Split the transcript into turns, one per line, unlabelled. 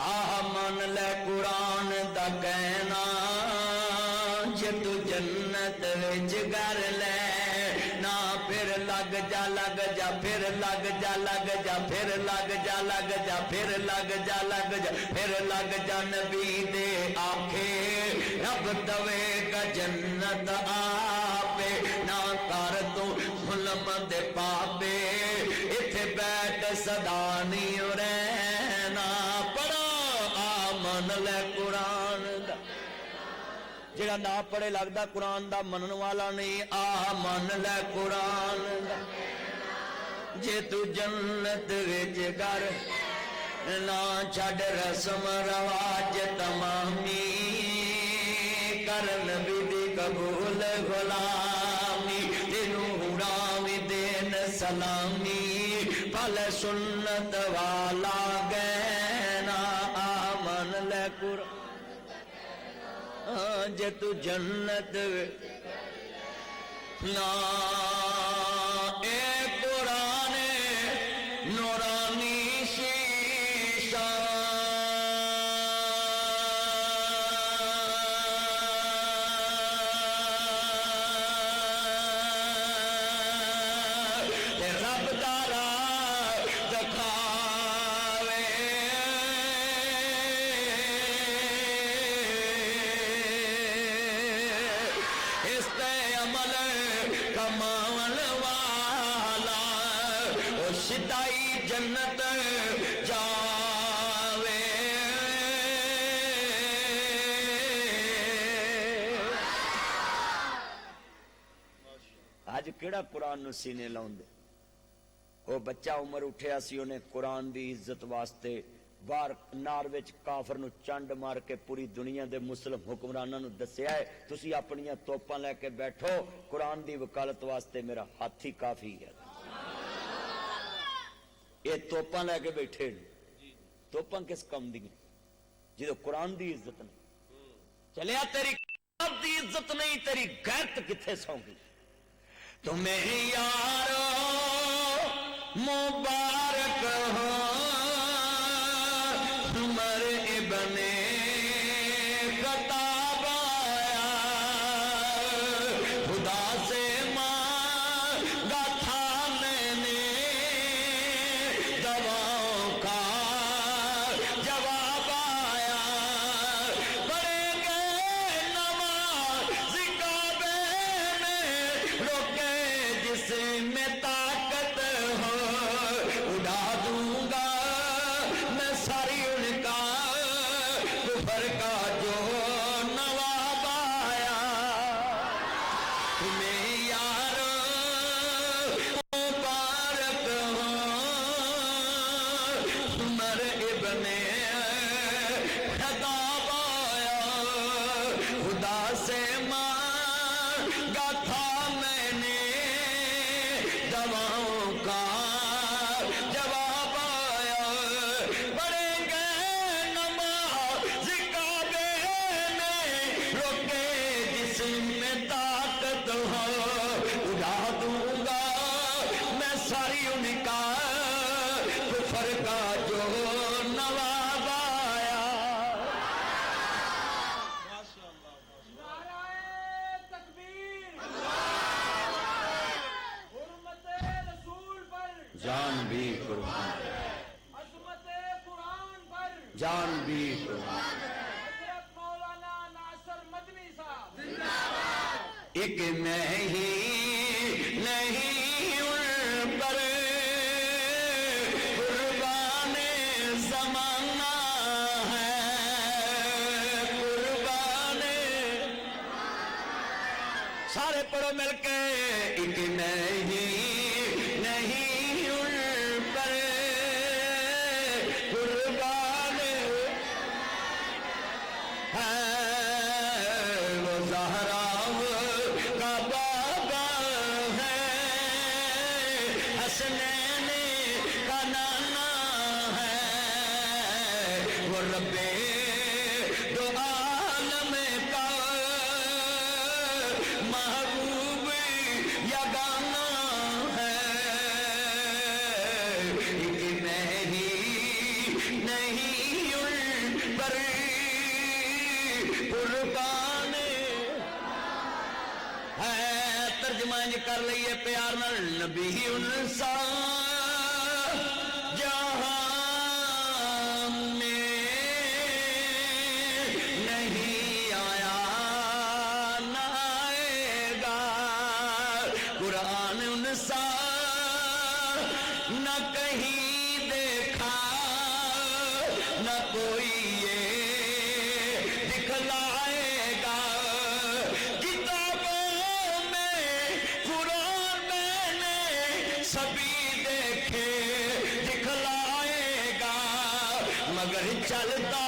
آہ من لے قرآن دا کہنا جے تو جنت وچ گھر لے نا پھر لگ جا لگ جا پھر لگ جا لگ جا پھر لگ جا لگ جا پھر لگ جا لگ جا پھر لگ جا نبی دے آنکھے رب دوے گا جنت آپے نا کر تو ظلم دے پاپے اتھے بیٹھ صدا نہیں رہنا پڑھو آمن لے قرآن دا جڑا نہ پڑھے لگدا قرآن دا منن والا نہیں آمن لے قرآن دا جے تو جنت وچ گھر نہ چھڈ رسم رواج تمامی کر نبی دی قبول غلامی تینوں راوی دین سلامی پھل سنت والا گہنا آمن لے قرآن جے تو جنت نا اے قرآن نورانی شیشہ رب دارا دکھاوے اس تے عمل کمال والا او شدائی جنت جاوے آج کیڑا قرآن نو سینے لاؤں دے وہ بچہ عمر اٹھیا سی انہیں قرآن دی عزت واسطے بار نار وچ کافر نو چنڈ مار کے پوری دنیا دے مسلم حکمراناں نو دسیا ہے تسی اپنیاں توپاں لے کے بیٹھو قرآن دی وکالت واسطے میرا ہاتھ ہی کافی ہے یہ توپاں لے کے بیٹھے توپاں کس کم دی جدو قرآن دی عزت نہیں چلیا تیری قرآن دی عزت نہیں تیری غیرت کتھے سونگی تمہیں یارو مبارک ہو عمر ابن خطاب آیا خدا سے مانگا تھا میں نے دعاؤں کا جواب آیا پڑھیں گے نماز کعبے میں روکے جس میں طاقت ہو اڑا دوں گا میں ساری ان کا کفر کا جو نواب آیا تمہیں یارو مبارک ہو عمر ابن خطاب آیا خدا سے مانگا تھا میں نے دعاؤں کا جواب آیا پڑھیں گے نماز کعبے میں روکے جس میں طاقت ہو اڑا دوں گا میں ساری ان کا کفر کا جو نواب آیا
نعرہ تکبیر حرمت رسول پر
جان بھی قربان
عظمت قرآن پر
جان بھی قربان
حضرت مولانا ناصر مدنی صاحب
ایک نہیں ان پر قربان زمانہ ہے قربان سارے پڑھو مل کے ایک نہیں ان پر قربان ہے وہ زہرا کا بابا ہے حسنین کا نانا ہے وہ رب دو عالم کا محبوب یگانا ہے ایک نہیں ان قرآن ہے ترجمہ انج کر لئیے پیار نال نبی انسان جہان میں نہیں آیا نہ آئے گا قرآن انسان نہ کہیں دیکھا نہ کوئی یہ دکھلائے گا کتابوں میں قرآن میں نے سبھی دیکھے دکھلائے گا مگر چلتا